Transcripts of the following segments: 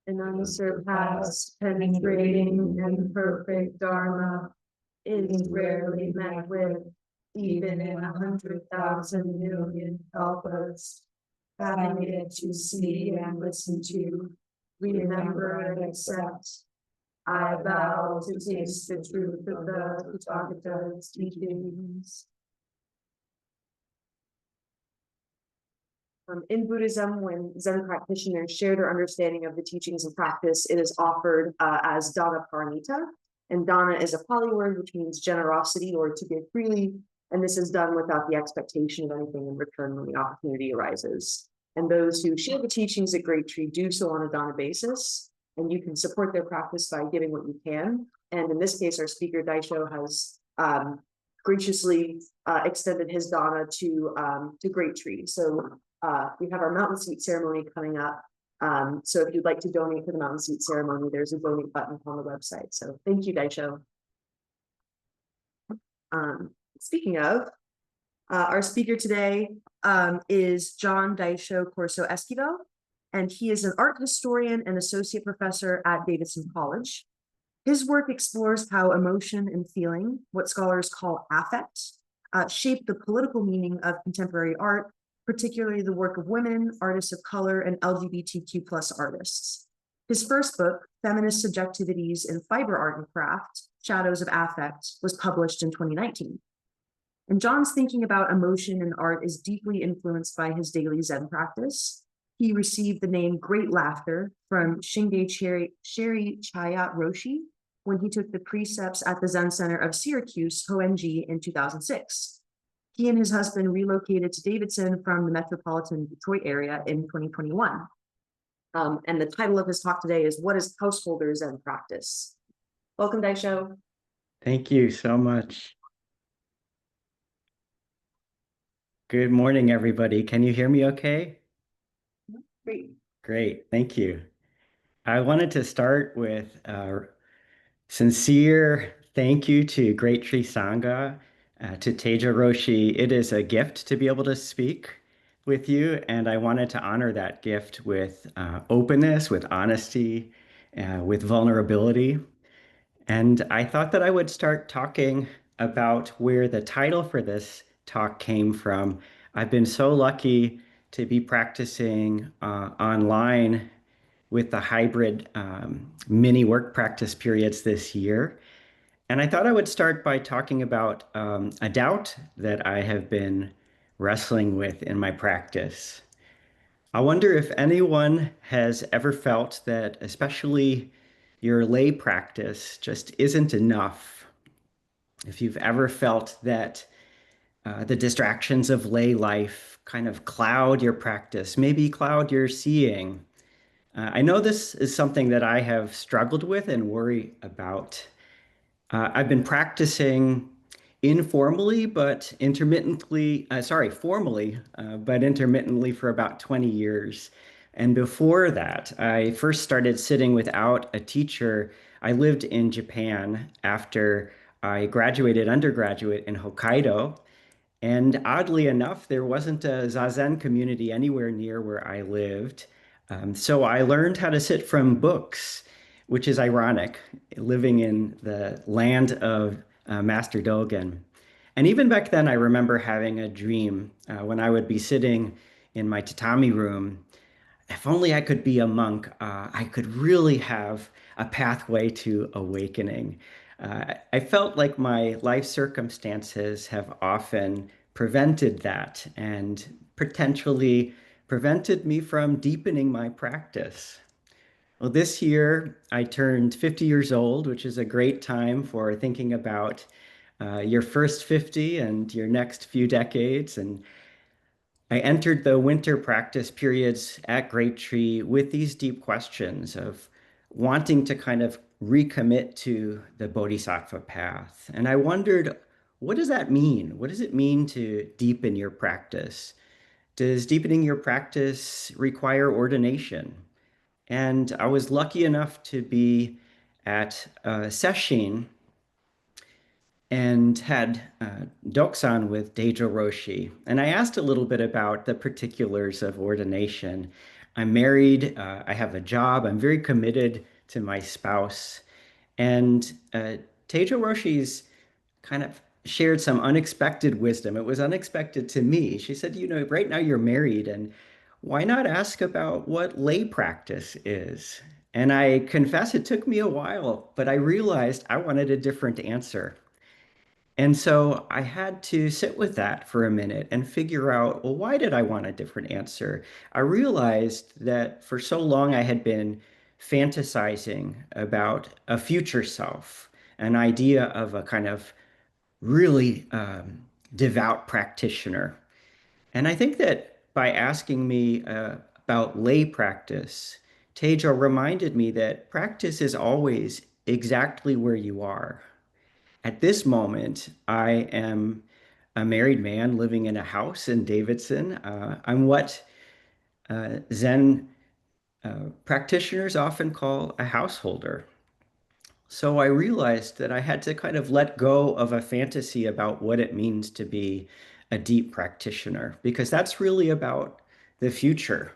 An unsurpassed, penetrating, and perfect Dharma is rarely met with, even in 100,000 million kalpas. Having it to see and listen to, remember and accept. I vow to taste the truth of the Tathagata's teachings. In Buddhism, when Zen practitioners share their understanding of the teachings and practice, it is offered as dana paramita. And dana is a Pali word which means generosity or to give freely. And this is done without the expectation of anything in return when the opportunity arises. And those who share the teachings at Great Tree do so on a dana basis. And you can support their practice by giving what you can. And in this case, our speaker Daisho has graciously extended his dana to Great Tree. So we have our mountain seat ceremony coming up. So if you'd like to donate for the mountain seat ceremony, there's a donate button on the website. So thank you, Daisho. Speaking of, our speaker today is John Daishō Corso-Esquivel, and he is an art historian and associate professor at Davidson College. His work explores how emotion and feeling, what scholars call affect, shape the political meaning of contemporary art, particularly the work of women, artists of color, and LGBTQ plus artists. His first book, Feminist Subjectivities in Fiber Art and Craft, Shadows of Affect, was published in 2019. And John's thinking about emotion in art is deeply influenced by his daily Zen practice. He received the name Great Laughter from Shinge Sherry Chayat Roshi when he took the precepts at the Zen Center of Syracuse, Hoen-ji, in 2006. He and his husband relocated to Davidson from the metropolitan Detroit area in 2021. And the title of his talk today is What is Householder Zen Practice? Welcome, Daisho. Thank you so much. Good morning, everybody. Can you hear me okay? Great. Great, thank you. I wanted to start with a sincere thank you to Great Tree Sangha, to Teja Roshi. It is a gift to be able to speak with you, and I wanted to honor that gift with openness, with honesty, with vulnerability. And I thought that I would start talking about where the title for this talk came from. I've been so lucky to be practicing online with the hybrid mini work practice periods this year. And I thought I would start by talking about a doubt that I have been wrestling with in my practice. I wonder if anyone has ever felt that, especially your lay practice, just isn't enough. If you've ever felt that the distractions of lay life kind of cloud your practice, maybe cloud your seeing. I know this is something that I have struggled with and worry about. I've been practicing informally, but formally, but intermittently for about 20 years. And before that, I first started sitting without a teacher. I lived in Japan after I graduated undergraduate in Hokkaido. And oddly enough, there wasn't a Zazen community anywhere near where I lived. So I learned how to sit from books, which is ironic, living in the land of Master Dogen. And even back then, I remember having a dream when I would be sitting in my tatami room. If only I could be a monk, I could really have a pathway to awakening. I felt like my life circumstances have often prevented that and potentially prevented me from deepening my practice. Well, this year I turned 50 years old, which is a great time for thinking about your first 50 and your next few decades. And I entered the winter practice periods at Great Tree with these deep questions of wanting to kind of recommit to the Bodhisattva path. And I wondered, what does that mean? What does it mean to deepen your practice? Does deepening your practice require ordination? And I was lucky enough to be at a session and had Doksan with Daisho Roshi. And I asked a little bit about the particulars of ordination. I'm married, I have a job, I'm very committed to my spouse. And Daishō Roshi's kind of shared some unexpected wisdom. It was unexpected to me. She said, right now you're married, and why not ask about what lay practice is? And I confess it took me a while, but I realized I wanted a different answer. And so I had to sit with that for a minute and figure out, well, why did I want a different answer? I realized that for so long I had been fantasizing about a future self, an idea of a kind of really devout practitioner. And I think that by asking me about lay practice, Tejo reminded me that practice is always exactly where you are. At this moment, I am a married man living in a house in Davidson. I'm what Zen practitioners often call a householder. So I realized that I had to kind of let go of a fantasy about what it means to be a deep practitioner, because that's really about the future.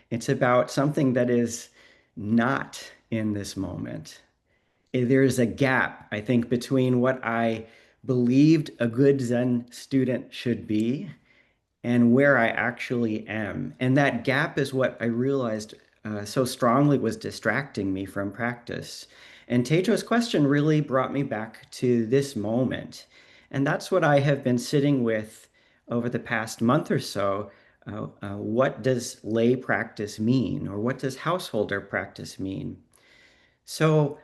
It's about something that is not in this moment. There's a gap, I think, between what I believed a good Zen student should be and where I actually am. And that gap is what I realized so strongly was distracting me from practice. And Tejo's question really brought me back to this moment. And that's what I have been sitting with over the past month or so. What does lay practice mean? Or what does householder practice mean? So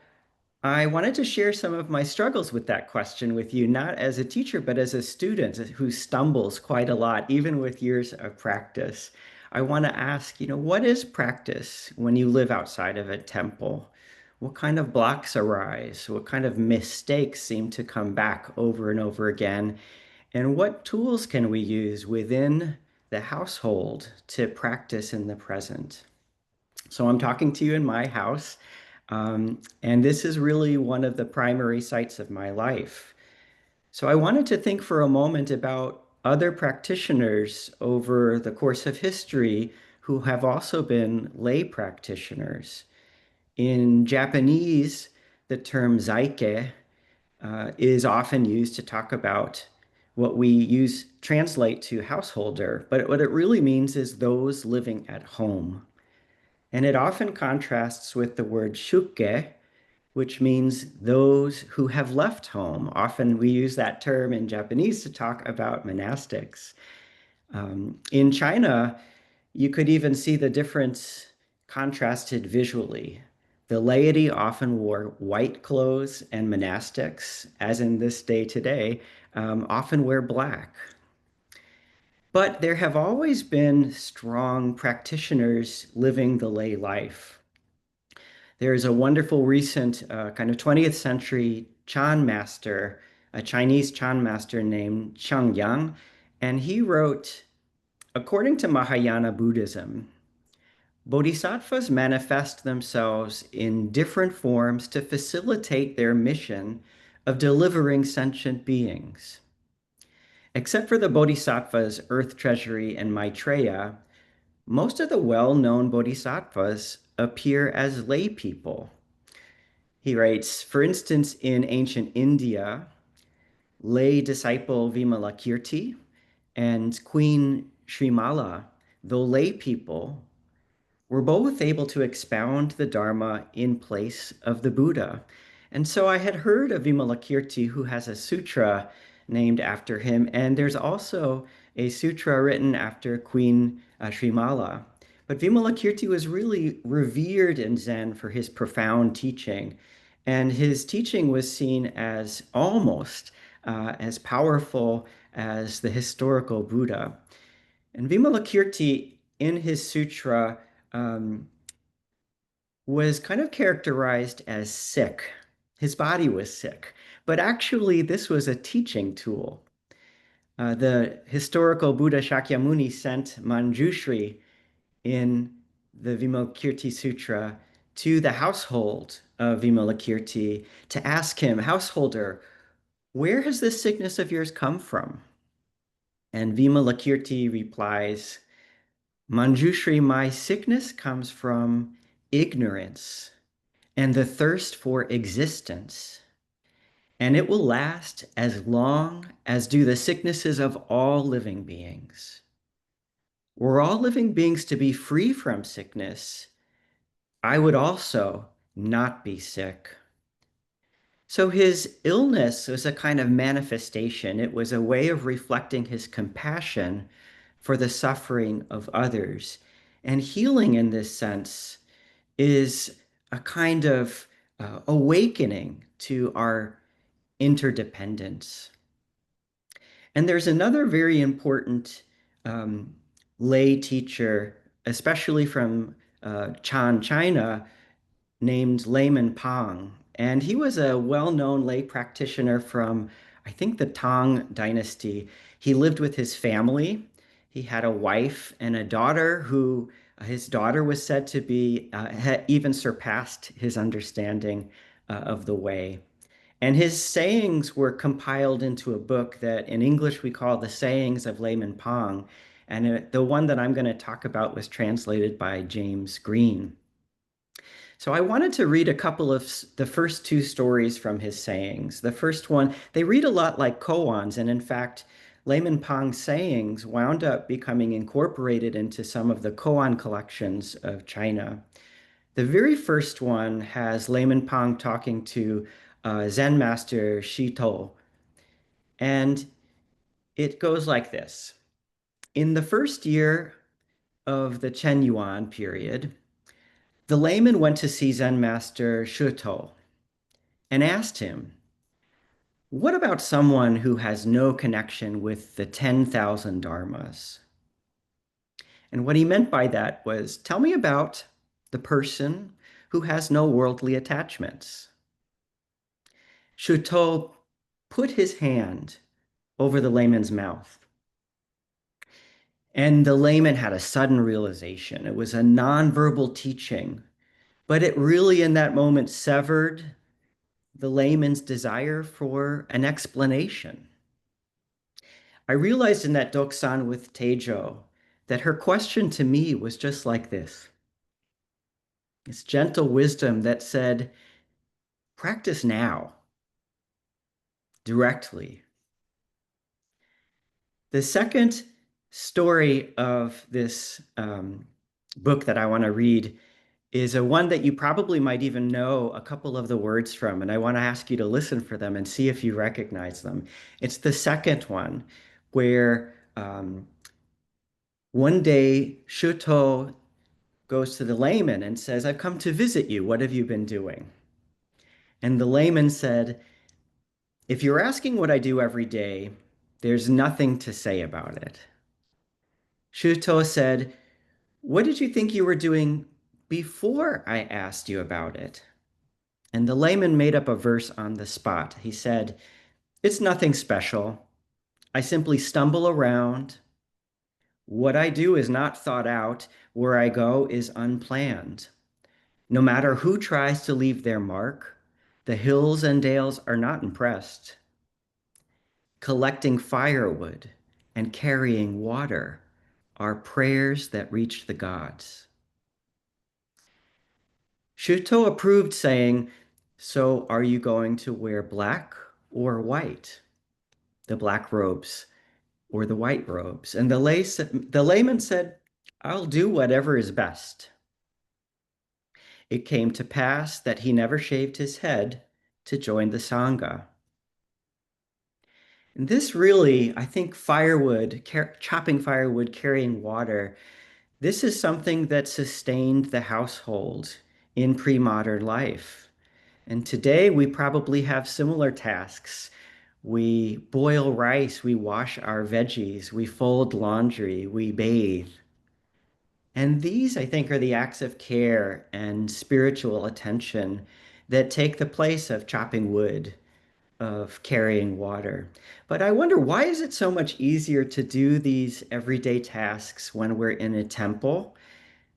I wanted to share some of my struggles with that question with you, not as a teacher, but as a student who stumbles quite a lot, even with years of practice. I want to ask, what is practice when you live outside of a temple? What kind of blocks arise? What kind of mistakes seem to come back over and over again? And what tools can we use within the household to practice in the present? So I'm talking to you in my house. And this is really one of the primary sites of my life. So I wanted to think for a moment about other practitioners over the course of history who have also been lay practitioners. In Japanese, the term zaike is often used to talk about what we use translate to householder, but what it really means is those living at home. And it often contrasts with the word shukke, which means those who have left home. Often we use that term in Japanese to talk about monastics. In China, you could even see the difference contrasted visually. The laity often wore white clothes, and monastics, as in this day today, often wear black. But there have always been strong practitioners living the lay life. There's a wonderful recent kind of 20th century Chan master, a Chinese Chan master named Cheng Yang, and he wrote, according to Mahayana Buddhism, bodhisattvas manifest themselves in different forms to facilitate their mission of delivering sentient beings. Except for the bodhisattvas Earth Treasury and Maitreya, most of the well-known bodhisattvas appear as lay people. He writes, for instance, in ancient India, lay disciple Vimalakirti and Queen Srimala, though lay people, were both able to expound the Dharma in place of the Buddha. And so I had heard of Vimalakirti, who has a sutra named after him, and there's also a sutra written after Queen Srimala. But Vimalakirti was really revered in Zen for his profound teaching, and his teaching was seen as almost as powerful as the historical Buddha. And Vimalakirti, in his sutra, um, was kind of characterized as sick. His body was sick, but actually, this was a teaching tool. The historical Buddha Shakyamuni sent Manjushri in the Vimalakirti Sutra to the household of Vimalakirti to ask him, householder, where has this sickness of yours come from? And Vimalakirti replies, Manjushri, my sickness comes from ignorance and the thirst for existence, and it will last as long as do the sicknesses of all living beings. Were all living beings to be free from sickness, I would also not be sick. So his illness was a kind of manifestation. It was a way of reflecting his compassion for the suffering of others. And healing in this sense is a kind of awakening to our interdependence. And there's another very important um, lay teacher, especially from Chan, China, named Layman Pang. And he was a well-known lay practitioner from, I think, the Tang dynasty. He lived with his family. He had a wife and a daughter who his daughter was said to be had even surpassed his understanding of the way. And his sayings were compiled into a book that in English we call The Sayings of Layman Pang. And the one that I'm going to talk about was translated by James Green. So I wanted to read a couple of the first two stories from his sayings. The first one, they read a lot like koans, and in fact, Layman Pang's sayings wound up becoming incorporated into some of the koan collections of China. The very first one has Layman Pang talking to Zen master Shito, and it goes like this. In the first year of the Chen Yuan period, the layman went to see Zen master Shito and asked him, "What about someone who has no connection with the 10,000 dharmas?" And what he meant by that was, tell me about the person who has no worldly attachments. Shuto put his hand over the layman's mouth. And the layman had a sudden realization. It was a nonverbal teaching, but it really in that moment severed the layman's desire for an explanation. I realized in that Doksan with Daishō that her question to me was just like this. It's gentle wisdom that said, practice now, directly. The second story of this book that I want to read is a one that you probably might even know a couple of the words from, and I want to ask you to listen for them and see if you recognize them. It's the second one, where one day Shuto goes to the layman and says, "I've come to visit you. What have you been doing?" And the layman said, "If you're asking what I do every day, there's nothing to say about it." Shuto said, "What did you think you were doing before I asked you about it?" And the layman made up a verse on the spot. He said, "It's nothing special. I simply stumble around. What I do is not thought out. Where I go is unplanned. No matter who tries to leave their mark, the hills and dales are not impressed. Collecting firewood and carrying water are prayers that reach the gods." Shuto approved, saying, "So are you going to wear black or white? The black robes or the white robes?" And the layman said, "I'll do whatever is best." It came to pass that he never shaved his head to join the Sangha. And this really, I think, chopping firewood, carrying water, this is something that sustained the household in pre-modern life. And today we probably have similar tasks. We boil rice, we wash our veggies, we fold laundry, we bathe. And these, I think, are the acts of care and spiritual attention that take the place of chopping wood, of carrying water. But I wonder, why is it so much easier to do these everyday tasks when we're in a temple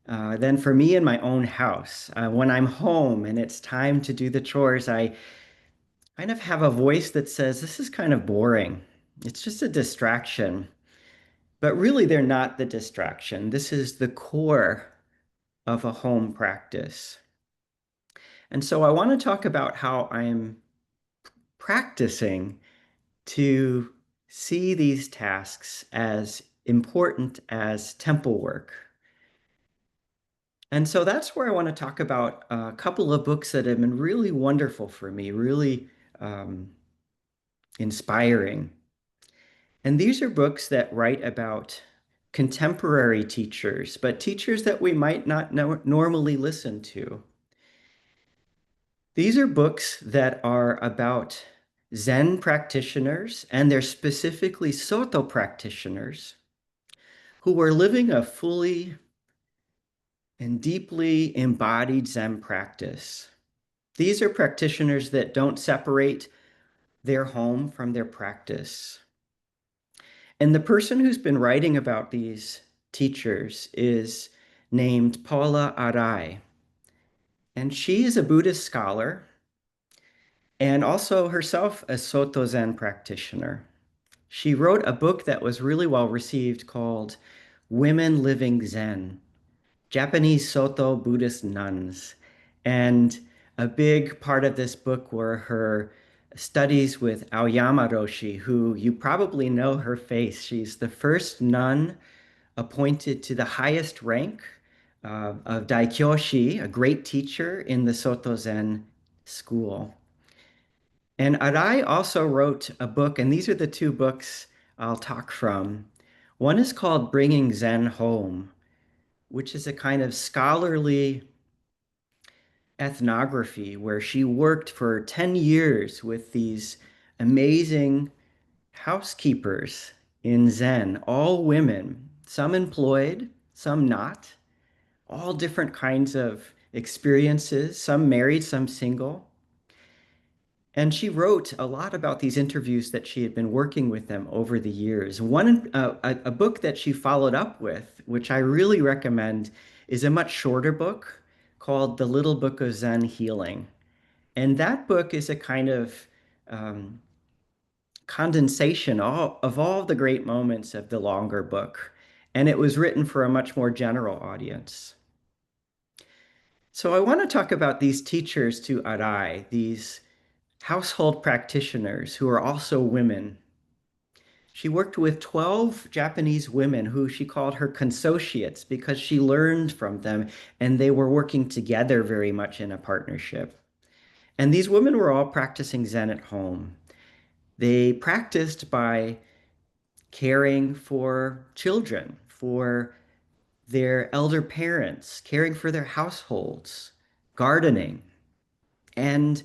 than for me in my own house? When I'm home and it's time to do the chores, I kind of have a voice that says, this is kind of boring. It's just a distraction. But really, they're not the distraction. This is the core of a home practice. And so I want to talk about how I'm practicing to see these tasks as important as temple work. And so that's where I want to talk about a couple of books that have been really wonderful for me, really um, inspiring. And these are books that write about contemporary teachers, but teachers that we might not normally listen to. These are books that are about Zen practitioners, and they're specifically Soto practitioners who are living a fully and deeply embodied Zen practice. These are practitioners that don't separate their home from their practice. And the person who's been writing about these teachers is named Paula Arai. And she is a Buddhist scholar and also herself a Soto Zen practitioner. She wrote a book that was really well received called Women Living Zen, Japanese Soto Buddhist Nuns. And a big part of this book were her studies with Aoyama Roshi, who you probably know her face. She's the first nun appointed to the highest rank of Daikyoshi, a great teacher in the Soto Zen school. And Arai also wrote a book, and these are the two books I'll talk from. One is called Bringing Zen Home, which is a kind of scholarly ethnography where she worked for 10 years with these amazing housekeepers in Zen, all women, some employed, some not, all different kinds of experiences, some married, some single. And she wrote a lot about these interviews that she had been working with them over the years. A book that she followed up with, which I really recommend, is a much shorter book called The Little Book of Zen Healing. And that book is a kind of um, condensation of all the great moments of the longer book. And it was written for a much more general audience. So I want to talk about these teachers to Arai, these household practitioners who are also women. She worked with 12 Japanese women who she called her consociates because she learned from them and they were working together very much in a partnership. And these women were all practicing Zen at home. They practiced by caring for children, for their elder parents, caring for their households, gardening. And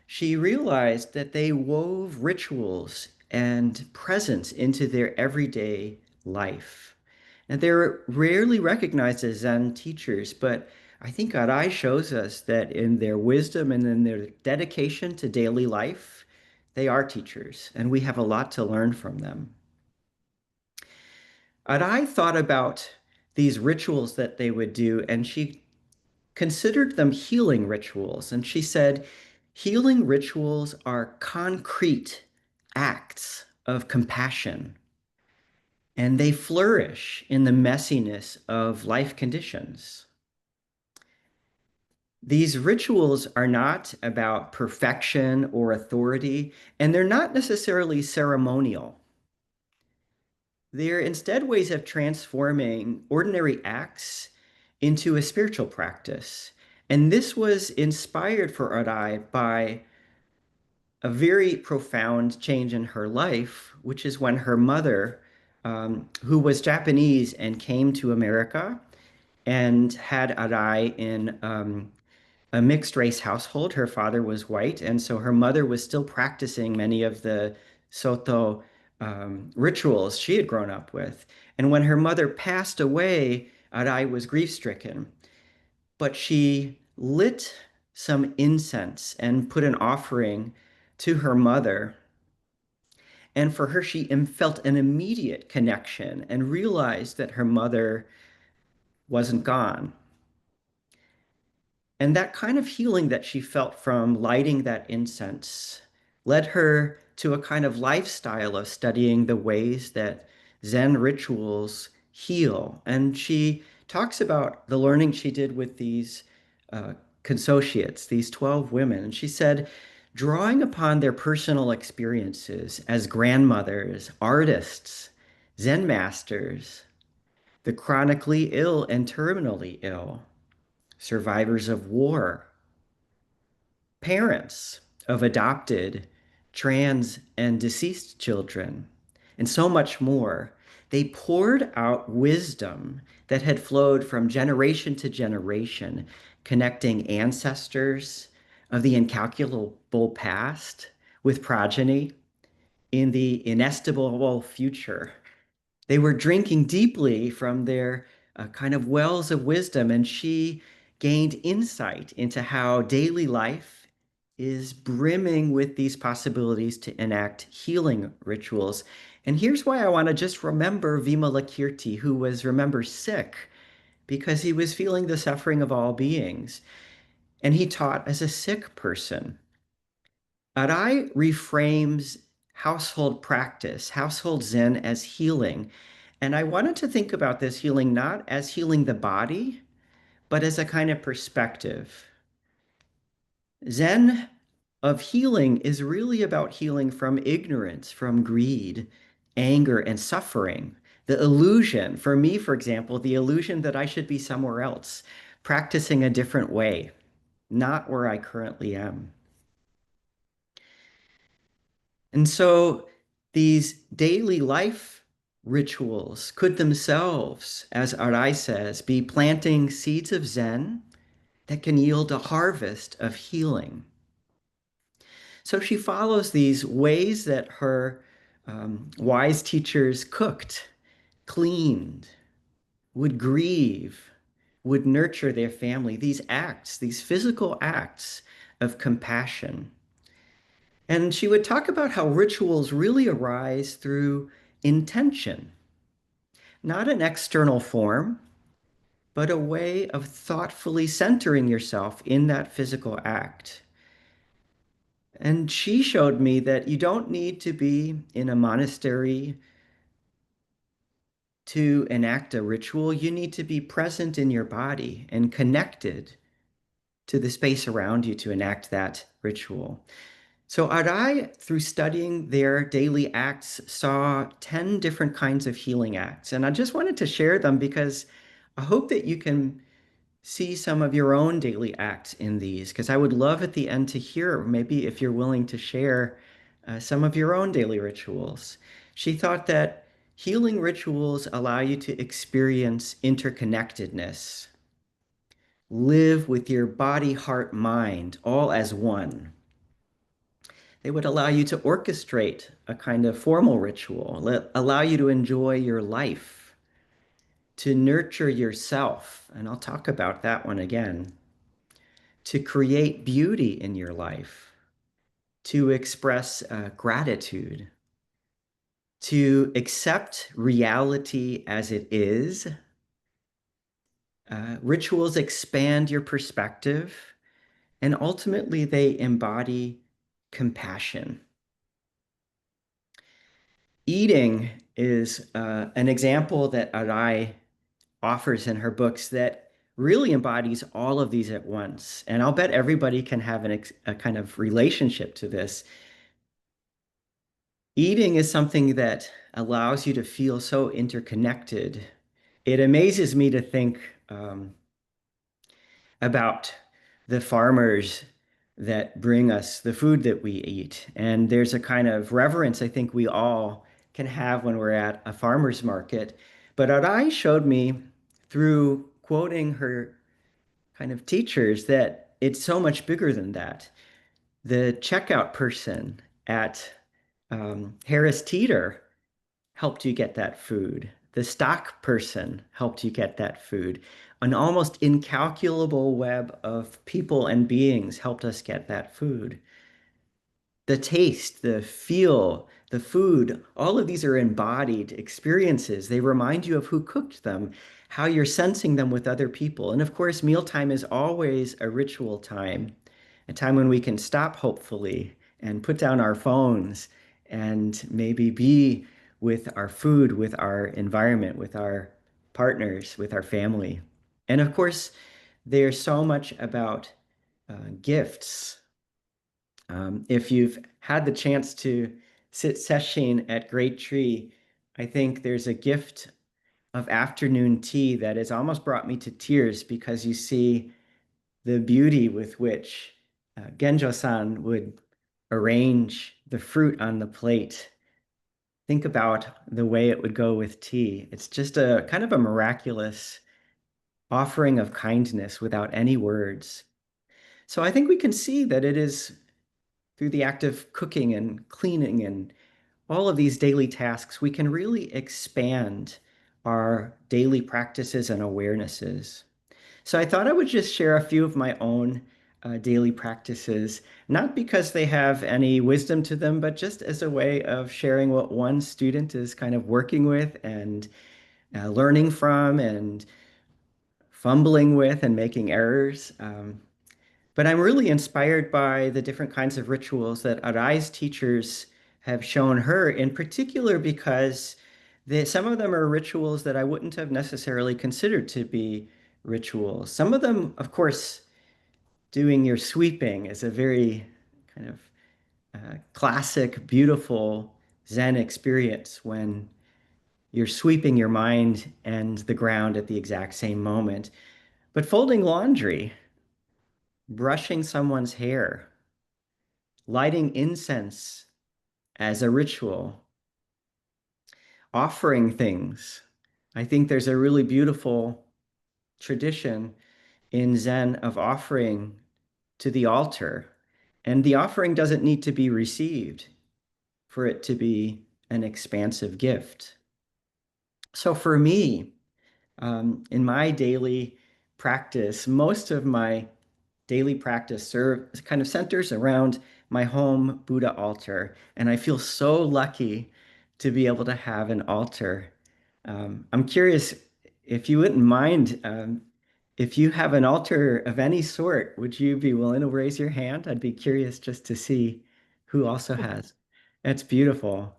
she realized that they wove rituals and presence into their everyday life. And they're rarely recognized as Zen teachers, but I think Arai shows us that in their wisdom and in their dedication to daily life, they are teachers, and we have a lot to learn from them. Arai thought about these rituals that they would do, and she considered them healing rituals. And she said, healing rituals are concrete acts of compassion, and they flourish in the messiness of life conditions. These rituals are not about perfection or authority, and they're not necessarily ceremonial. They're instead ways of transforming ordinary acts into a spiritual practice. And this was inspired for Arai by a very profound change in her life, which is when her mother, who was Japanese and came to America and had Arai in a mixed race household. Her father was white, and so her mother was still practicing many of the Soto rituals she had grown up with. And when her mother passed away, Arai was grief-stricken, but she lit some incense and put an offering to her mother. And for her, she felt an immediate connection and realized that her mother wasn't gone. And that kind of healing that she felt from lighting that incense led her to a kind of lifestyle of studying the ways that Zen rituals heal. And she talks about the learning she did with these uh, consociates, these 12 women. And she said, drawing upon their personal experiences as grandmothers, artists, Zen masters, the chronically ill and terminally ill, survivors of war, parents of adopted, trans, and deceased children, and so much more. They poured out wisdom that had flowed from generation to generation, connecting ancestors of the incalculable past with progeny in the inestimable future. They were drinking deeply from their kind of wells of wisdom, and she gained insight into how daily life is brimming with these possibilities to enact healing rituals. And here's why I want to just remember Vimalakirti, who was, remember, sick because he was feeling the suffering of all beings. And he taught as a sick person. Arai reframes household practice, household Zen as healing. And I wanted to think about this healing not as healing the body, but as a kind of perspective. Zen of healing is really about healing from ignorance, from greed, anger, and suffering. The illusion, for me, for example, the illusion that I should be somewhere else, practicing a different way, not where I currently am. And so these daily life rituals could themselves, as Arai says, be planting seeds of Zen that can yield a harvest of healing. So she follows these ways that her wise teachers cooked, cleaned, would grieve, would nurture their family, these acts, these physical acts of compassion. And she would talk about how rituals really arise through intention, not an external form, but a way of thoughtfully centering yourself in that physical act. And she showed me that you don't need to be in a monastery to enact a ritual. You need to be present in your body and connected to the space around you to enact that ritual. So Arai, through studying their daily acts, saw 10 different kinds of healing acts. And I just wanted to share them because I hope that you can see some of your own daily acts in these, because I would love at the end to hear, maybe if you're willing to share some of your own daily rituals. She thought that healing rituals allow you to experience interconnectedness, live with your body, heart, mind, all as one. They would allow you to orchestrate a kind of formal ritual, allow you to enjoy your life, to nurture yourself. And I'll talk about that one again. To create beauty in your life, to express gratitude, to accept reality as it is. Rituals expand your perspective, and ultimately they embody compassion. Eating is an example that Arai offers in her books that really embodies all of these at once. And I'll bet everybody can have a kind of relationship to this. Eating is something that allows you to feel so interconnected. It amazes me to think about the farmers that bring us the food that we eat. And there's a kind of reverence I think we all can have when we're at a farmer's market. But Arai showed me through quoting her kind of teachers that it's so much bigger than that. The checkout person at Harris Teeter helped you get that food. The stock person helped you get that food. An almost incalculable web of people and beings helped us get that food. The taste, the feel, the food, all of these are embodied experiences. They remind you of who cooked them, how you're sensing them with other people. And of course, mealtime is always a ritual time, a time when we can stop, hopefully, and put down our phones and maybe be with our food, with our environment, with our partners, with our family. And of course, there's so much about gifts. If you've had the chance to sit sesshin at Great Tree, I think there's a gift of afternoon tea that has almost brought me to tears because you see the beauty with which Genjo-san would arrange the fruit on the plate. Think about the way it would go with tea. It's just a kind of a miraculous offering of kindness without any words. So I think we can see that it is through the act of cooking and cleaning and all of these daily tasks, we can really expand our daily practices and awarenesses. So I thought I would just share a few of my own daily practices, not because they have any wisdom to them, but just as a way of sharing what one student is kind of working with and learning from and fumbling with and making errors. But I'm really inspired by the different kinds of rituals that Arai's teachers have shown her, in particular because some of them are rituals that I wouldn't have necessarily considered to be rituals. Some of them, of course, doing your sweeping is a very kind of classic, beautiful Zen experience when you're sweeping your mind and the ground at the exact same moment. But folding laundry, brushing someone's hair, lighting incense as a ritual, offering things. I think there's a really beautiful tradition in Zen of offering to the altar. And the offering doesn't need to be received for it to be an expansive gift. So for me, in my daily practice, most of my daily practice kind of centers around my home Buddha altar. And I feel so lucky to be able to have an altar. I'm curious if you wouldn't mind, if you have an altar of any sort, would you be willing to raise your hand? I'd be curious just to see who also has. That's beautiful.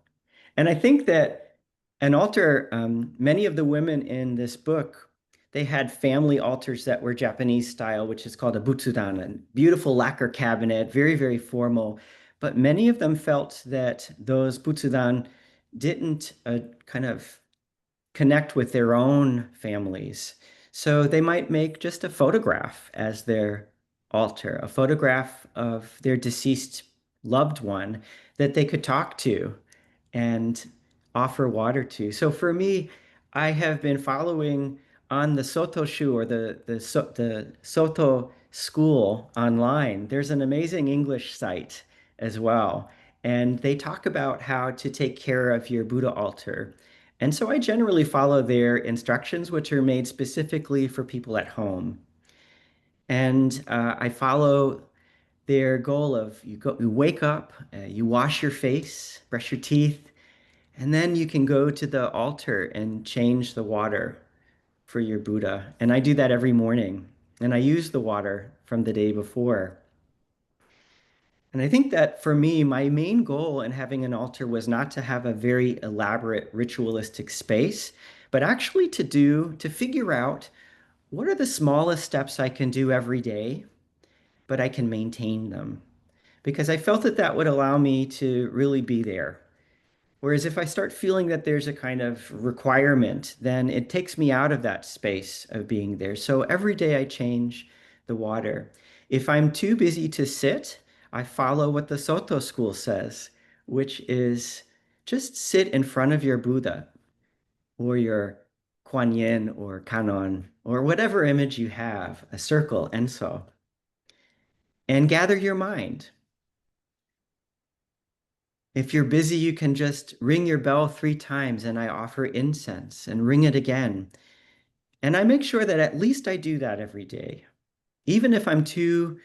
And I think that an altar, many of the women in this book, they had family altars that were Japanese style, which is called a butsudan, a beautiful lacquer cabinet, very, very formal. But many of them felt that those butsudan didn't kind of connect with their own families. So they might make just a photograph as their altar, a photograph of their deceased loved one that they could talk to and offer water to. So for me, I have been following on the Soto Shu or the Soto School online. There's an amazing English site as well, and they talk about how to take care of your Buddha altar. And so I generally follow their instructions, which are made specifically for people at home. And I follow their goal of you wake up, you wash your face, brush your teeth, and then you can go to the altar and change the water for your Buddha. And I do that every morning. And I use the water from the day before. And I think that for me, my main goal in having an altar was not to have a very elaborate ritualistic space, but actually to figure out what are the smallest steps I can do every day, but I can maintain them. Because I felt that that would allow me to really be there. Whereas if I start feeling that there's a kind of requirement, then it takes me out of that space of being there. So every day I change the water. If I'm too busy to sit, I follow what the Soto school says, which is just sit in front of your Buddha or your Kuan Yin or Kannon or whatever image you have, a circle, Enso, and gather your mind. If you're busy, you can just ring your bell 3 times and I offer incense and ring it again. And I make sure that at least I do that every day. Even if I'm too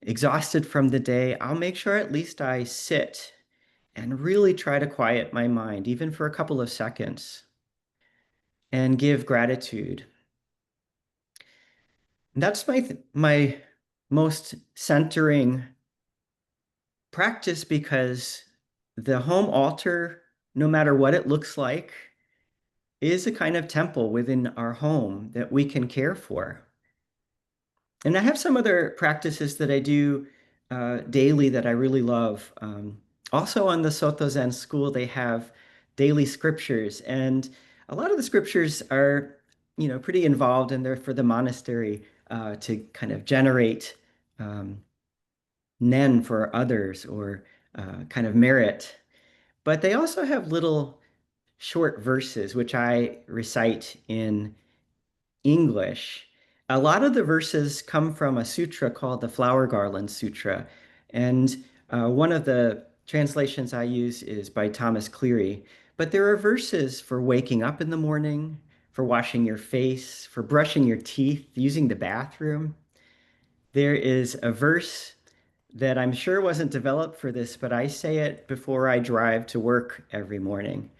exhausted from the day, I'll make sure at least I sit and really try to quiet my mind, even for a couple of seconds, and give gratitude. And that's my most centering practice because the home altar no matter what it looks like, is a kind of temple within our home that we can care for. And I have some other practices that I do daily that I really love. Also on the Soto Zen school, they have daily scriptures, and a lot of the scriptures are, pretty involved, and they're for the monastery to kind of generate um, nen for others or kind of merit. But they also have little short verses, which I recite in English. A lot of the verses come from a sutra called the Flower Garland Sutra. And one of the translations I use is by Thomas Cleary. But there are verses for waking up in the morning, for washing your face, for brushing your teeth, using the bathroom. There is a verse that I'm sure wasn't developed for this, but I say it before I drive to work every morning.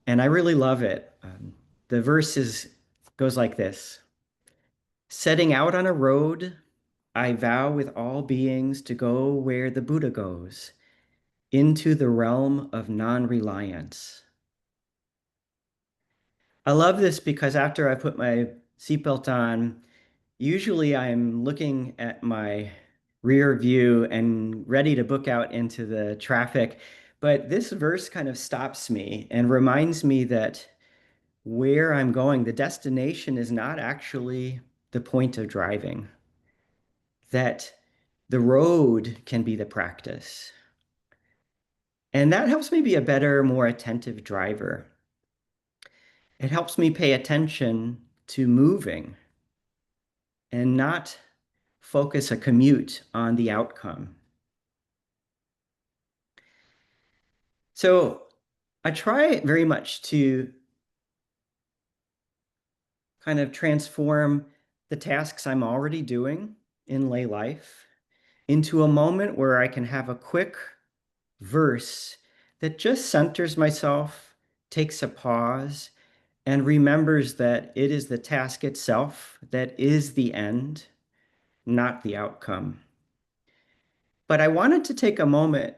And I really love it. The goes like this. Setting out on a road, I vow with all beings to go where the Buddha goes, into the realm of non-reliance. I love this because after I put my seatbelt on, usually I'm looking at my rear view and ready to book out into the traffic. But this verse kind of stops me and reminds me that where I'm going, the destination is not actually the point of driving, that the road can be the practice. And that helps me be a better, more attentive driver. It helps me pay attention to moving and not focus a commute on the outcome. So I try very much to kind of transform the tasks I'm already doing in lay life into a moment where I can have a quick verse that just centers myself, takes a pause, and remembers that it is the task itself that is the end, not the outcome. But I wanted to take a moment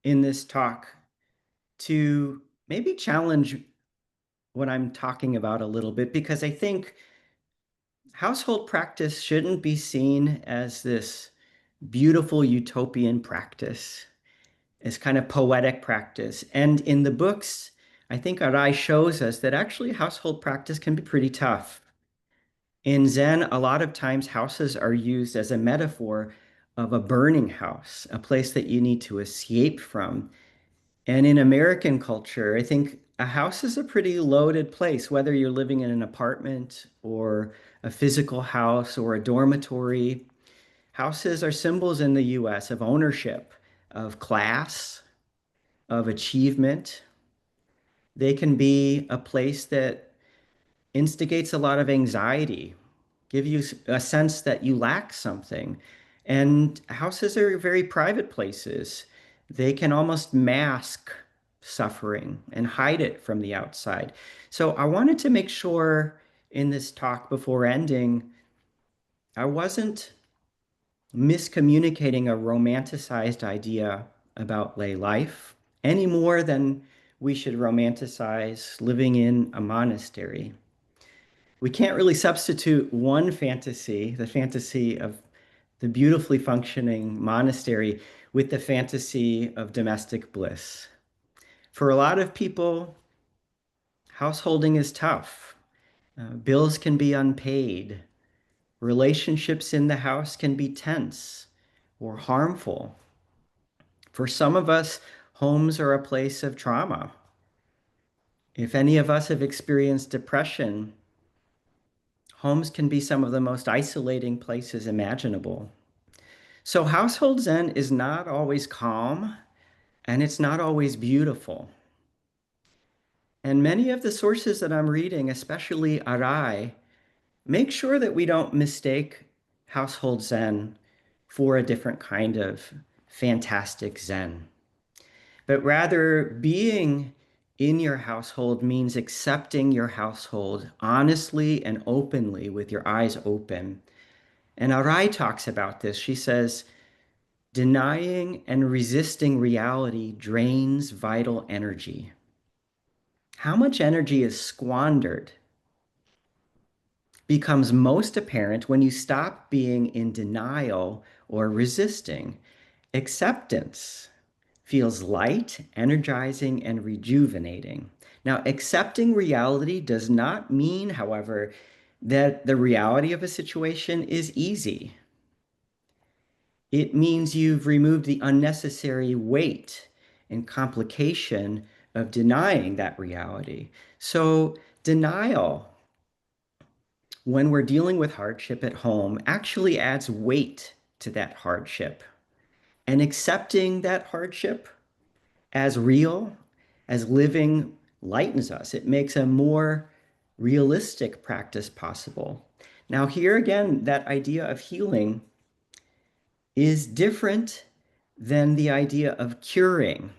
in this talk to maybe challenge what I'm talking about a little bit, because I think household practice shouldn't be seen as this beautiful utopian practice. It's kind of poetic practice. And in the books, I think Arai shows us that actually household practice can be pretty tough. In Zen, a lot of times houses are used as a metaphor of a burning house, a place that you need to escape from. And in American culture, I think a house is a pretty loaded place, whether you're living in an apartment or a physical house or a dormitory. Houses are symbols in the US of ownership, of class, of achievement. They can be a place that instigates a lot of anxiety, give you a sense that you lack something. And houses are very private places. They can almost mask suffering and hide it from the outside. So I wanted to make sure in this talk before ending, I wasn't miscommunicating a romanticized idea about lay life any more than we should romanticize living in a monastery. We can't really substitute one fantasy, the fantasy of the beautifully functioning monastery, with the fantasy of domestic bliss. For a lot of people, householding is tough. Bills can be unpaid. Relationships in the house can be tense or harmful. For some of us, homes are a place of trauma. If any of us have experienced depression, homes can be some of the most isolating places imaginable. So, household Zen is not always calm and it's not always beautiful. And many of the sources that I'm reading, especially Arai, make sure that we don't mistake household Zen for a different kind of fantastic Zen, but rather being in your household means accepting your household honestly and openly with your eyes open. And Arai talks about this. She says, denying and resisting reality drains vital energy. how much energy is squandered becomes most apparent when you stop being in denial or resisting. Acceptance feels light, energizing, and rejuvenating. Now, accepting reality does not mean, however, that the reality of a situation is easy. It means you've removed the unnecessary weight and complication of denying that reality. So, denial, when we're dealing with hardship at home, actually adds weight to that hardship. And accepting that hardship as real, as living, lightens us. It makes a more realistic practice possible. Now, here again, that idea of healing is different than the idea of curing.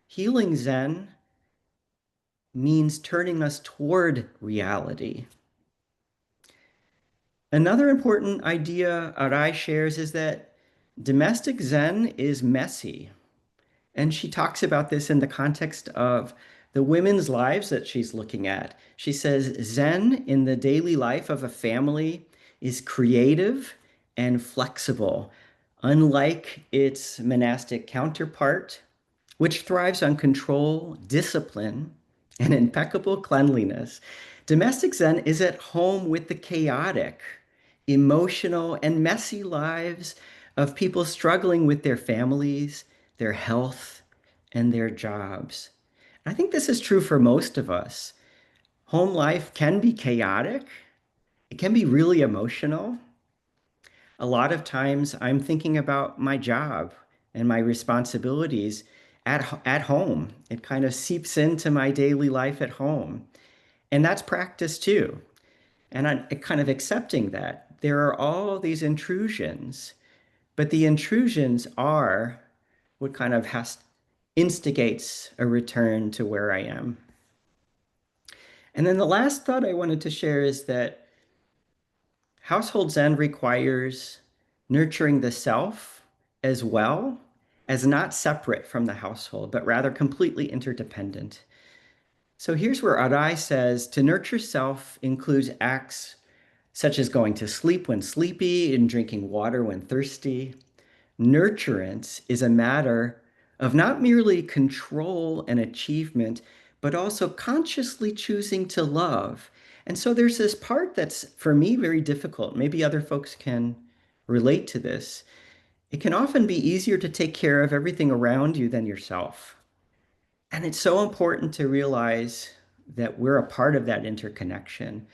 Healing Zen means turning us toward reality. Another important idea Arai shares is that domestic Zen is messy. And she talks about this in the context of the women's lives that she's looking at. She says Zen in the daily life of a family is creative and flexible, unlike its monastic counterpart, which thrives on control, discipline, and impeccable cleanliness. Domestic Zen is at home with the chaotic, emotional, and messy lives of people struggling with their families, their health, and their jobs. I think this is true for most of us. Home life can be chaotic. It can be really emotional. A lot of times I'm thinking about my job and my responsibilities at home. It kind of seeps into my daily life at home. And that's practice too. And I'm kind of accepting that there are all these intrusions, but the intrusions are what kind of instigates a return to where I am. And then the last thought I wanted to share is that household Zen requires nurturing the self as well as not separate from the household, but rather completely interdependent. So here's where Arai says to nurture self includes acts such as going to sleep when sleepy and drinking water when thirsty. Nurturance is a matter of not merely control and achievement, but also consciously choosing to love. And so there's this part that's, for me, very difficult. Maybe other folks can relate to this. It can often be easier to take care of everything around you than yourself. And it's so important to realize that we're a part of that interconnection.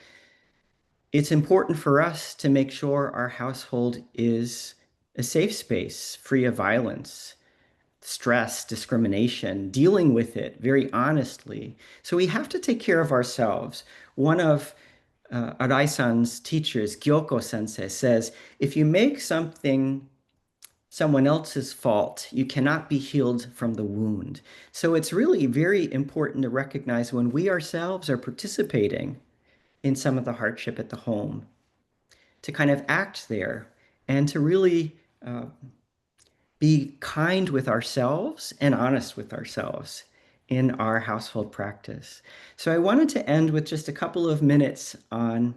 It's important for us to make sure our household is a safe space, free of violence, stress, discrimination, dealing with it very honestly. So we have to take care of ourselves. One of Arai-san's teachers, Gyoko Sensei, says, if you make something someone else's fault, you cannot be healed from the wound. So it's really very important to recognize when we ourselves are participating in some of the hardship at the home, to kind of act there and to really be kind with ourselves and honest with ourselves in our household practice. So I wanted to end with just a couple of minutes on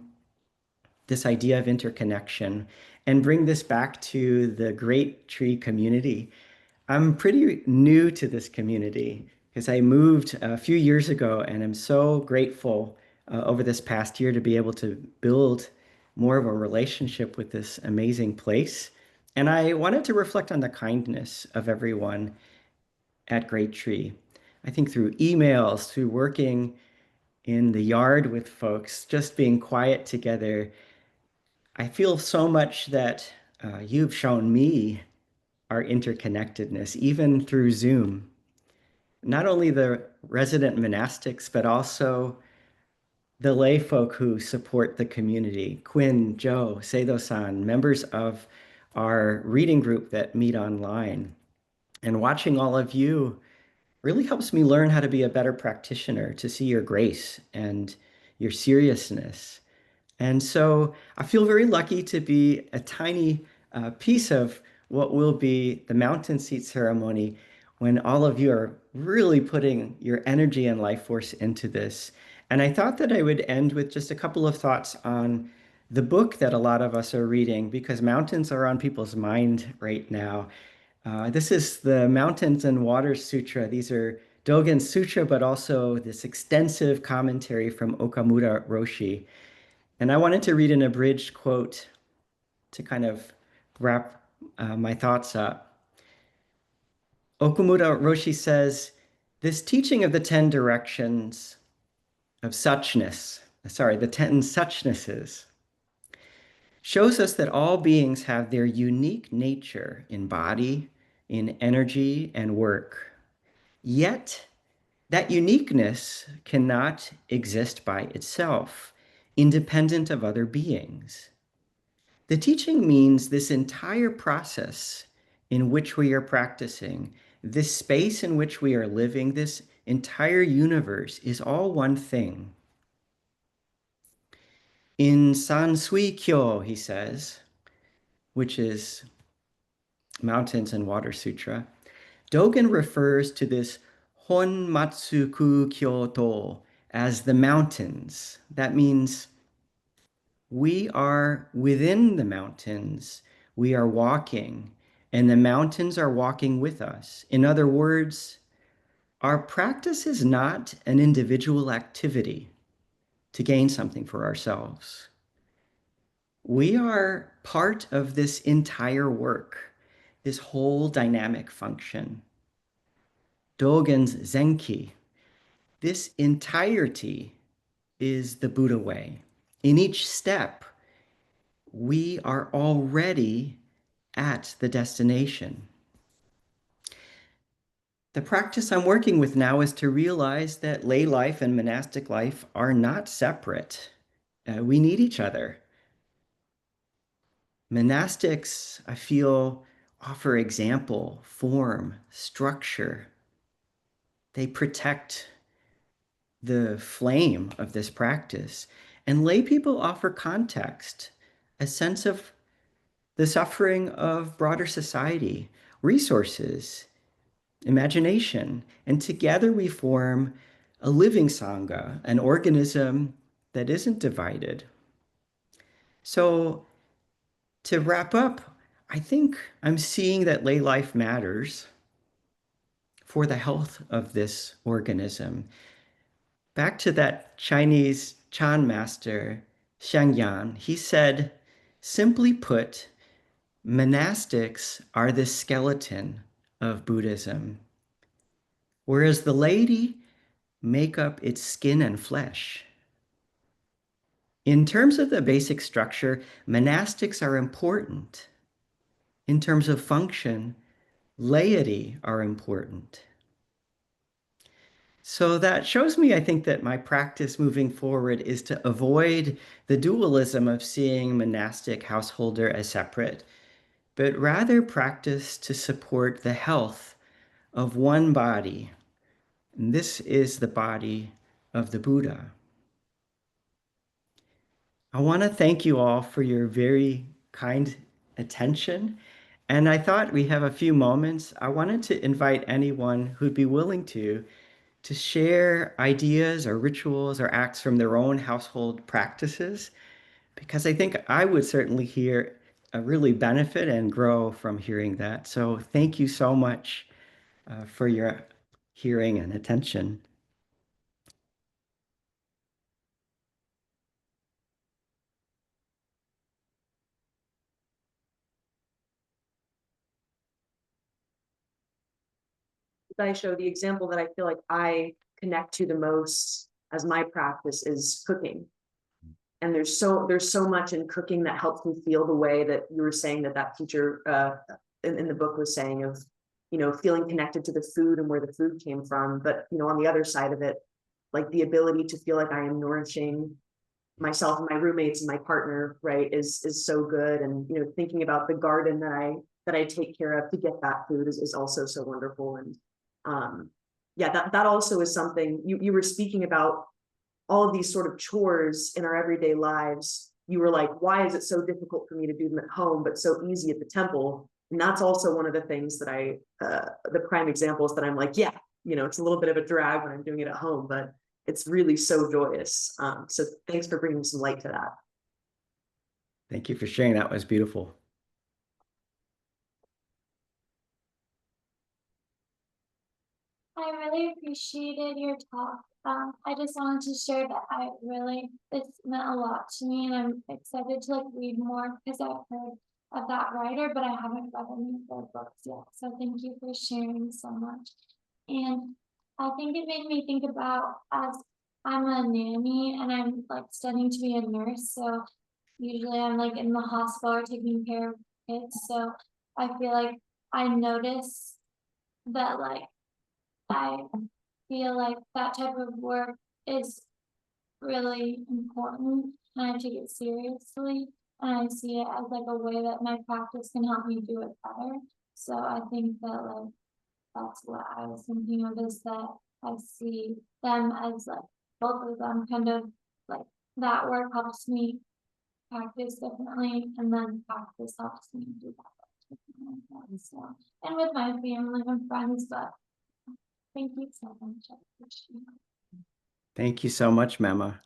this idea of interconnection and bring this back to the Great Tree community. I'm pretty new to this community because I moved a few years ago, and I'm so grateful over this past year to be able to build more of a relationship with this amazing place. And I wanted to reflect on the kindness of everyone at Great Tree. I think through emails, through working in the yard with folks, just being quiet together, I feel so much that you've shown me our interconnectedness, even through Zoom. Not only the resident monastics, but also the lay folk who support the community. Quinn, Joe, Seido-san, members of our reading group that meet online. And watching all of you really helps me learn how to be a better practitioner, to see your grace and your seriousness. And so I feel very lucky to be a tiny piece of what will be the mountain seat ceremony when all of you are really putting your energy and life force into this. And I thought that I would end with just a couple of thoughts on the book that a lot of us are reading because mountains are on people's mind right now. This is the Mountains and Waters Sutra. These are Dogen's sutra, but also this extensive commentary from Okamura Roshi. And I wanted to read an abridged quote to kind of wrap my thoughts up. Okamura Roshi says, this teaching of the 10 directions of suchness, the 10 suchnesses, shows us that all beings have their unique nature in body, in energy, and work. Yet, that uniqueness cannot exist by itself, independent of other beings. The teaching means this entire process in which we are practicing, this space in which we are living, this entire universe is all one thing. In Sansui Kyo, he says, which is Mountains and Water Sutra, Dogen refers to this Honmatsuku Kyoto as the mountains. That means we are within the mountains. We are walking, and the mountains are walking with us. In other words, our practice is not an individual activity to gain something for ourselves. We are part of this entire work, this whole dynamic function. Dogen's Zenki, this entirety is the Buddha way. In each step, we are already at the destination. The practice I'm working with now is to realize that lay life and monastic life are not separate. We need each other. Monastics, I feel, offer example, form, structure. They protect the flame of this practice. And lay people offer context, a sense of the suffering of broader society, resources, imagination. And together we form a living Sangha, an organism that isn't divided. So to wrap up, I think I'm seeing that lay life matters for the health of this organism. Back to that Chinese Chan master, Xiang Yan, he said, simply put, monastics are the skeleton of Buddhism, whereas the laity make up its skin and flesh. In terms of the basic structure, monastics are important. In terms of function, laity are important. So that shows me, I think, that my practice moving forward is to avoid the dualism of seeing monastic householder as separate, but rather practice to support the health of one body. And this is the body of the Buddha. I want to thank you all for your very kind attention. And I thought we have a few moments. I wanted to invite anyone who'd be willing to share ideas or rituals or acts from their own household practices, because I think I would certainly really benefit and grow from hearing that. So thank you so much for your hearing and attention. Daisho, the example that I feel like I connect to the most as my practice is cooking. And there's so much in cooking that helps me feel the way that you were saying that teacher in the book was saying of, feeling connected to the food and where the food came from. But, on the other side of it, like the ability to feel like I am nourishing myself and my roommates and my partner, right, is so good. And, thinking about the garden that I take care of to get that food is also so wonderful. And yeah, that also is something you were speaking about, all of these sort of chores in our everyday lives. You were like, why is it so difficult for me to do them at home, but so easy at the temple? And that's also one of the things that the prime examples that I'm like, yeah, it's a little bit of a drag when I'm doing it at home, but it's really so joyous. So thanks for bringing some light to that. Thank you for sharing. That was beautiful. I really appreciated your talk. I just wanted to share that this meant a lot to me, and I'm excited to read more because I've heard of that writer, but I haven't read any of their books yet. So thank you for sharing so much. And I think it made me think about, as I'm a nanny and I'm studying to be a nurse, so usually I'm in the hospital or taking care of kids. So I feel like I notice that I feel like that type of work is really important and I take it seriously. And I see it as a way that my practice can help me do it better. So I think that that's what I was thinking of, is that I see them as both of them kind of that work helps me practice differently, and then practice helps me do that differently. So, and with my family and friends, but thank you so much. I appreciate it. Thank you so much, Mema.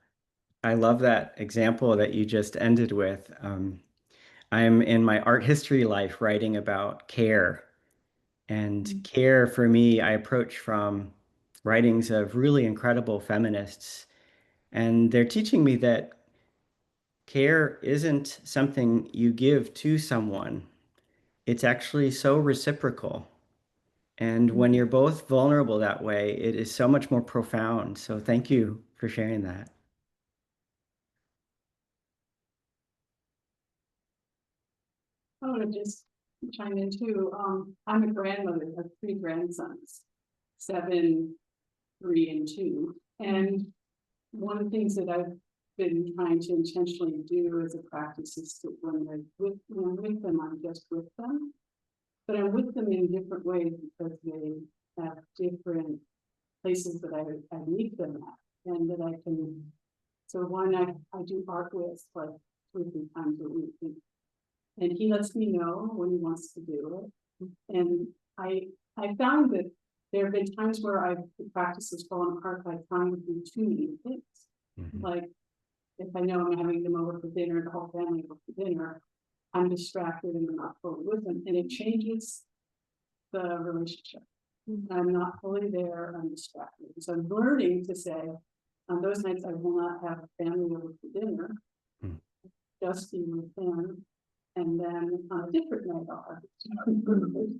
I love that example that you just ended with. I'm in my art history life writing about care. And care for me, I approach from writings of really incredible feminists. And they're teaching me that care isn't something you give to someone. It's actually so reciprocal. And when you're both vulnerable that way, it is so much more profound. So thank you for sharing that. I want to just chime in too. I'm a grandmother of three grandsons, 7, 3, and 2. And one of the things that I've been trying to intentionally do as a practice is that when I'm with them, I'm just with them. But I'm with them in different ways because they have different places that I meet them at, and that I can. So one I do art with 2 or 3 times a week. And he lets me know when he wants to do it. And I found that there have been times where the practice has fallen apart by trying to do too many things. Like if I know I'm having them over for dinner, the whole family over for dinner, I'm distracted and I'm not fully with them, and it changes the relationship. I'm not fully there, I'm distracted. So I'm learning to say, on those nights I will not have a family over for dinner, just be with them. And then on a different night, I'll have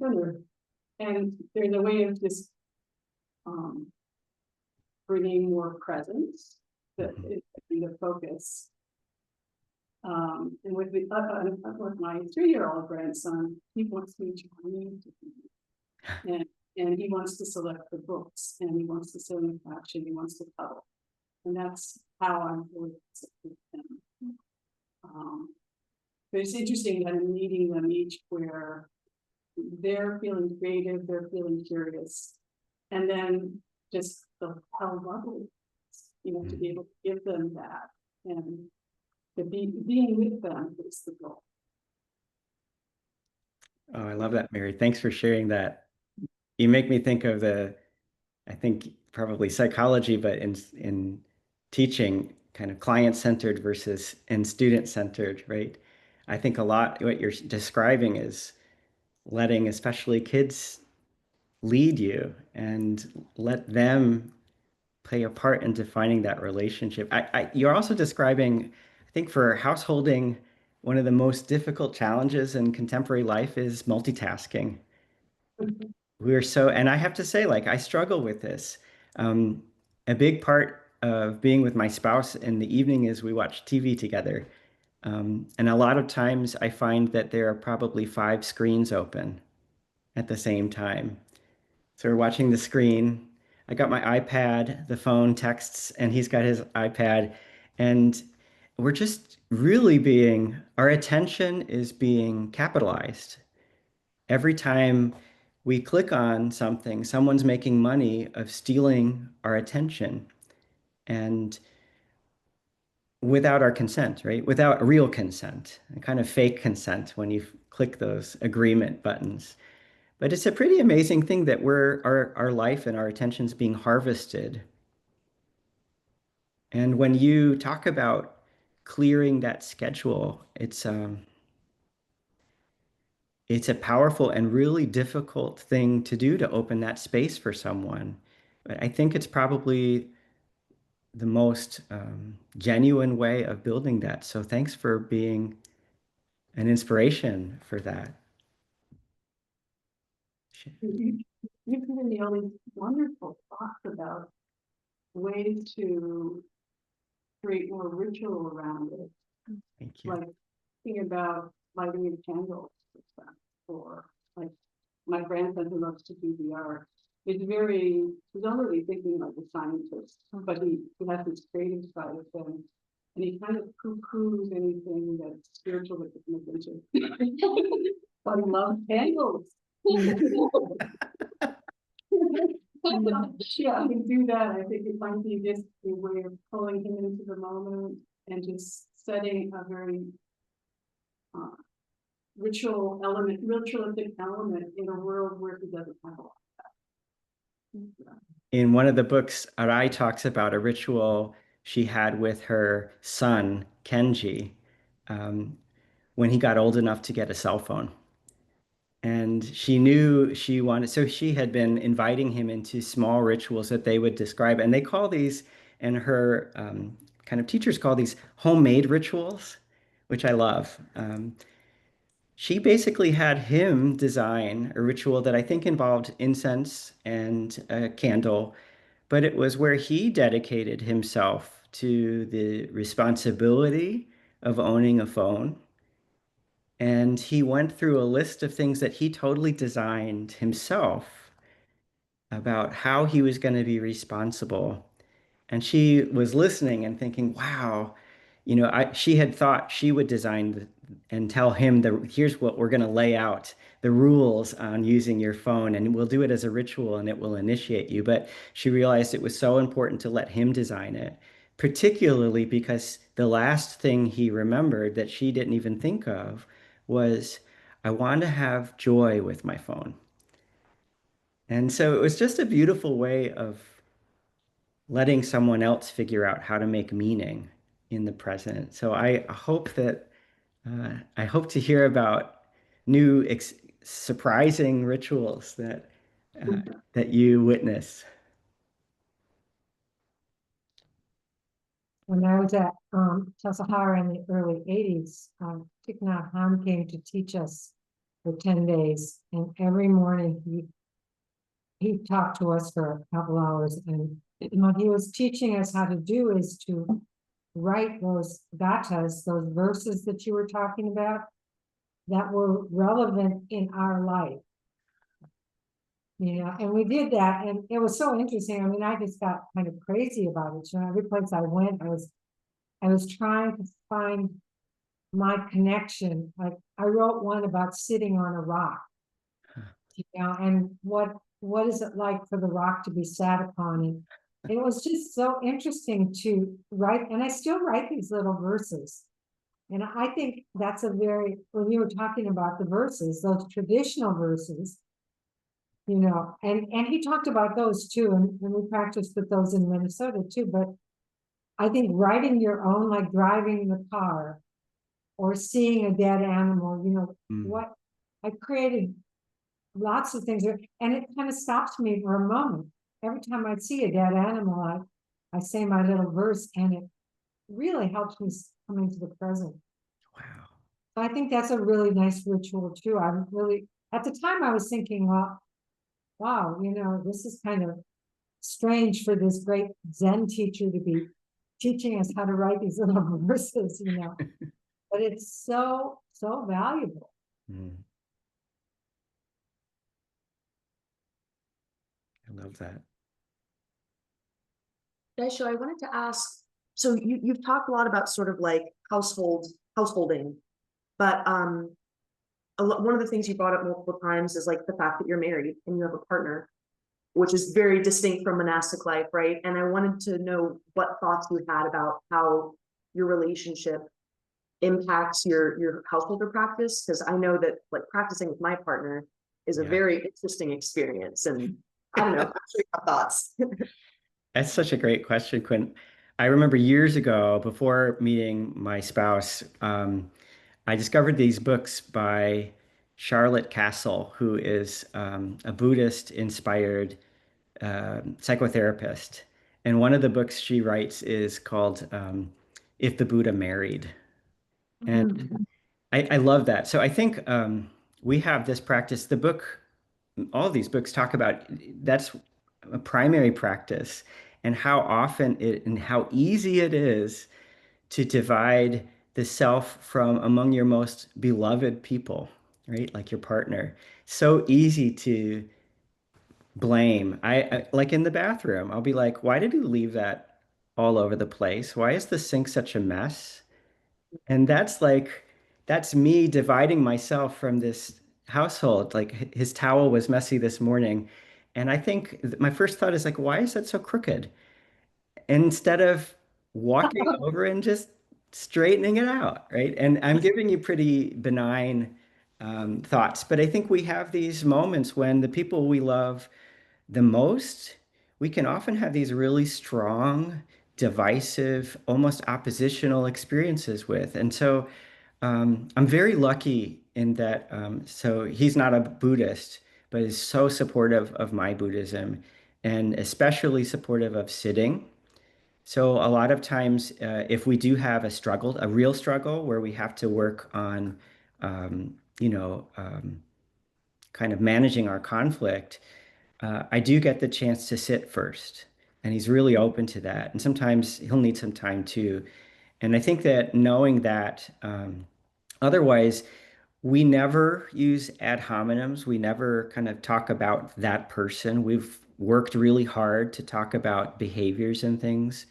dinner. And there's a way of just bringing more presence that is the focus. And with my 3-year-old grandson, he wants me to read to him. And he wants to select the books, and he wants to sit on the couch, and he wants to cuddle. And that's how I'm really with him. But it's interesting that I'm meeting them each where they're feeling creative, they're feeling curious, and then just how lovely, to be able to give them that, and to being with them is the goal. Oh, I love that, Mary. Thanks for sharing that. You make me think of I think probably psychology, but in teaching, kind of client-centered versus and student-centered, right? I think a lot what you're describing is letting especially kids lead you and let them play a part in defining that relationship. You're also describing, I think for householding, one of the most difficult challenges in contemporary life is multitasking. And I have to say, I struggle with this. A big part of being with my spouse in the evening is we watch TV together. And a lot of times I find that there are probably 5 screens open at the same time. So we're watching the screen. I got my iPad, the phone texts, and he's got his iPad. And we're just really our attention is being capitalized. Every time we click on something, someone's making money of stealing our attention. And without our consent, right? Without real consent, a kind of fake consent when you click those agreement buttons. But it's a pretty amazing thing that our life and our attention's being harvested. And when you talk about clearing that schedule, it's a powerful and really difficult thing to do, to open that space for someone. But I think it's probably the most genuine way of building that. So thanks for being an inspiration for that. You've given me all these wonderful thoughts about ways to create more ritual around it. Thank you. Like thinking about lighting of candles, for example, or like my grandson who loves to do the art. He's not really thinking like a scientist, but he has this creative side of him. And he kind of poo-poos anything that's spiritual that can look into. But he loves candles. Yeah, I can do that. I think it might be just a way of pulling him into the moment and just setting a very ritualistic element in a world where he doesn't have a lot of that. In one of the books, Arai talks about a ritual she had with her son, Kenji, when he got old enough to get a cell phone. And she knew she wanted, so she had been inviting him into small rituals that they would describe. And they call these, and her kind of teachers call these homemade rituals, which I love. She basically had him design a ritual that I think involved incense and a candle, but it was where he dedicated himself to the responsibility of owning a phone. And he went through a list of things that he totally designed himself about how he was going to be responsible. And she was listening and thinking, wow, she had thought she would design and tell him here's what we're going to lay out, the rules on using your phone, and we'll do it as a ritual and it will initiate you. But she realized it was so important to let him design it, particularly because the last thing he remembered that she didn't even think of was, I want to have joy with my phone. And so it was just a beautiful way of letting someone else figure out how to make meaning in the present. So I hope to hear about new surprising rituals that you witness. When I was at Tassajara in the early 80s, Thich Nhat Hanh came to teach us for 10 days. And every morning he talked to us for a couple hours. And what he was teaching us how to do is to write those gathas, those verses that you were talking about, that were relevant in our life. And we did that, and it was so interesting. I mean, I just got kind of crazy about it. Every place I went, I was trying to find my connection. Like I wrote one about sitting on a rock, and what is it like for the rock to be sat upon? And it was just so interesting to write, and I still write these little verses. And I think that's when you were talking about the verses, those traditional verses, and he talked about those too, and we practiced with those in Minnesota too. But I think writing your own, like driving the car or seeing a dead animal, what I created lots of things, and it kind of stops me for a moment. Every time I see a dead animal, I say my little verse, and it really helps me come into the present. Wow. I think that's a really nice ritual too. At the time I was thinking, well, wow, this is kind of strange for this great Zen teacher to be teaching us how to write these little verses, but it's so, so valuable. I love that. Daisho, I wanted to ask, so you've talked a lot about sort of like householding, but one of the things you brought up multiple times is like the fact that you're married and you have a partner, which is very distinct from monastic life, right? And I wanted to know what thoughts you had about how your relationship impacts your householder practice, because I know that like practicing with my partner, is a Yeah. very interesting experience. And I don't know, I'm sure you have thoughts. That's such a great question, Quinn. I remember years ago, before meeting my spouse, I discovered these books by Charlotte Castle, who is a Buddhist-inspired psychotherapist. And one of the books she writes is called If the Buddha Married. And I love that. So I think we have this practice. The book, all these books talk about that's a primary practice, and how often it and how easy it is to divide the self from among your most beloved people, right? Like your partner. So easy to blame. I like in the bathroom, I'll be like, why did you leave that all over the place? Why is the sink such a mess? And that's me dividing myself from this household. Like his towel was messy this morning. And I think my first thought is like, why is that so crooked? Instead of walking over and just straightening it out, right? And I'm giving you pretty benign thoughts, but I think we have these moments when the people we love the most, we can often have these really strong, divisive, almost oppositional experiences with. And so I'm very lucky in that. So he's not a Buddhist, but is so supportive of my Buddhism and especially supportive of sitting. So a lot of times, if we do have a struggle, a real struggle where we have to work on, kind of managing our conflict, I do get the chance to sit first, and he's really open to that. And sometimes he'll need some time too. And I think that knowing that, otherwise, we never use ad hominems. We never kind of talk about that person. We've worked really hard to talk about behaviors and things.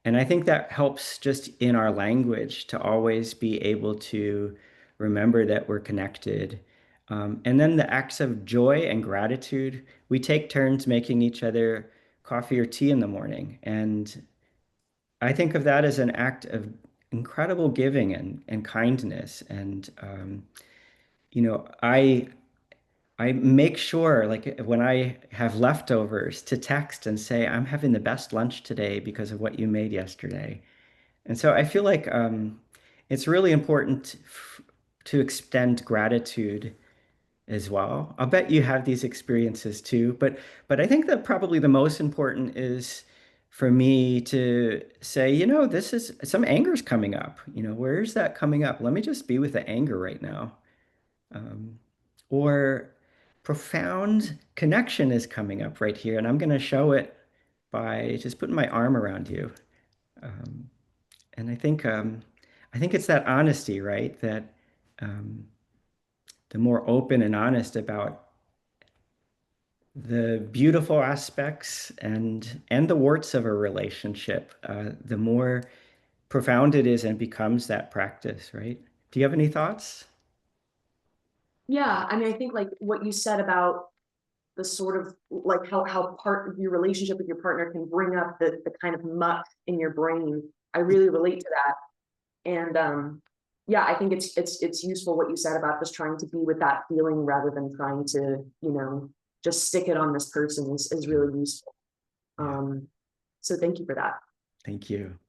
And I think that helps just in our language to always be able to remember that we're connected. And then the acts of joy and gratitude, we take turns making each other coffee or tea in the morning. And I think of that as an act of incredible giving and kindness. And, I make sure, like when I have leftovers, to text and say, I'm having the best lunch today because of what you made yesterday. And so I feel like it's really important to extend gratitude as well. I'll bet you have these experiences too, but I think that probably the most important is for me to say, this is some anger's coming up. Where's that coming up? Let me just be with the anger right now. Um, or profound connection is coming up right here, and I'm going to show it by just putting my arm around you. Um, and I think it's that honesty, right? That the more open and honest about the beautiful aspects and the warts of a relationship, the more profound it is and becomes that practice, right? Do you have any thoughts? Yeah, I mean, I think like what you said about the sort of like how part of your relationship with your partner can bring up the kind of muck in your brain. I really relate to that. And yeah, I think it's useful what you said about just trying to be with that feeling rather than trying to, just stick it on this person is really useful. So thank you for that. Thank you.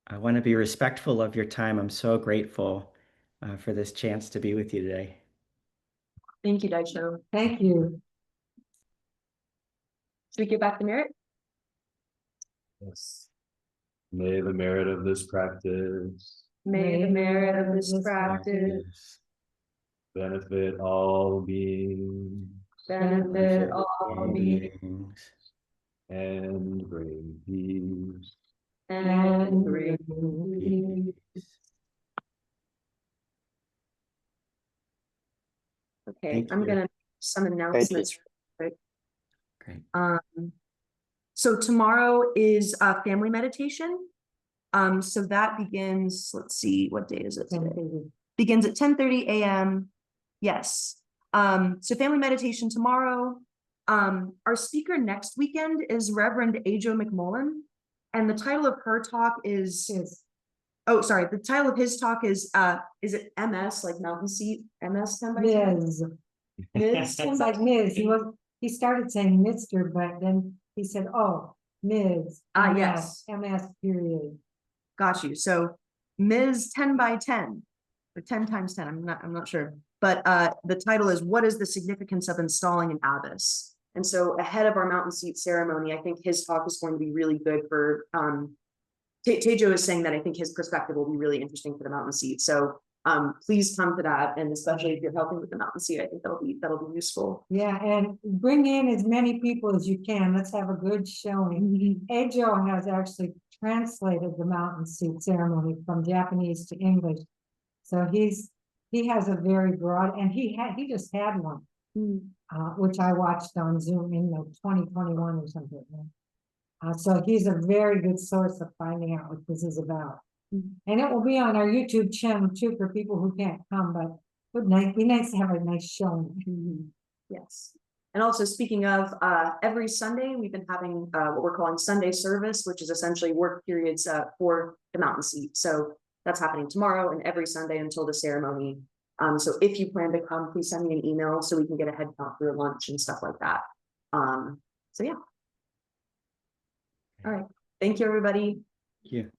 I want to be respectful of your time. I'm so grateful for this chance to be with you today. Thank you, Daisho. Thank you. Should we give back the merit? Yes. May the merit of this practice May the merit of this practice benefit all beings benefit all beings and bring peace. and bring peace. Okay, Thank I'm you. gonna make some announcements. Great. So tomorrow is family meditation. So that begins, let's see, what day is it today? Begins at 10:30 a.m. Yes. So family meditation tomorrow. Our speaker next weekend is Reverend Daishō McMullen. And the title of her talk is, oh, sorry, the title of his talk is it MS, like mountain seat, MS? Yes. Ms. It's like Ms. He started saying Mr., but then he said, oh, Ms. Ah, MS, yes. MS period. Got you. So Ms. 10 by 10 or 10 times 10. I'm not sure. But the title is What is the Significance of Installing an Abbess? And so ahead of our mountain seat ceremony, I think his talk is going to be really good for Daishō is saying that I think his perspective will be really interesting for the mountain seat. So please come to that. And especially if you're helping with the mountain seat, I think that'll be useful. Yeah, and bring in as many people as you can. Let's have a good showing. Daishō has actually translated the mountain seat ceremony from Japanese to English. So he has a very broad, and he just had one, which I watched on Zoom in 2021 or something. So he's a very good source of finding out what this is about. And it will be on our YouTube channel too for people who can't come, but would be nice to have a nice showing. Yes. And also speaking of, every Sunday, we've been having what we're calling Sunday service, which is essentially work periods for the mountain seat. So that's happening tomorrow and every Sunday until the ceremony. So if you plan to come, please send me an email so we can get a head count for your lunch and stuff like that. So yeah. All right. Thank you, everybody. Thank you.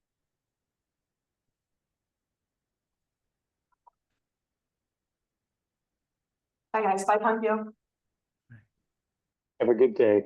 Bye, guys. Bye, Poncho. Have a good day.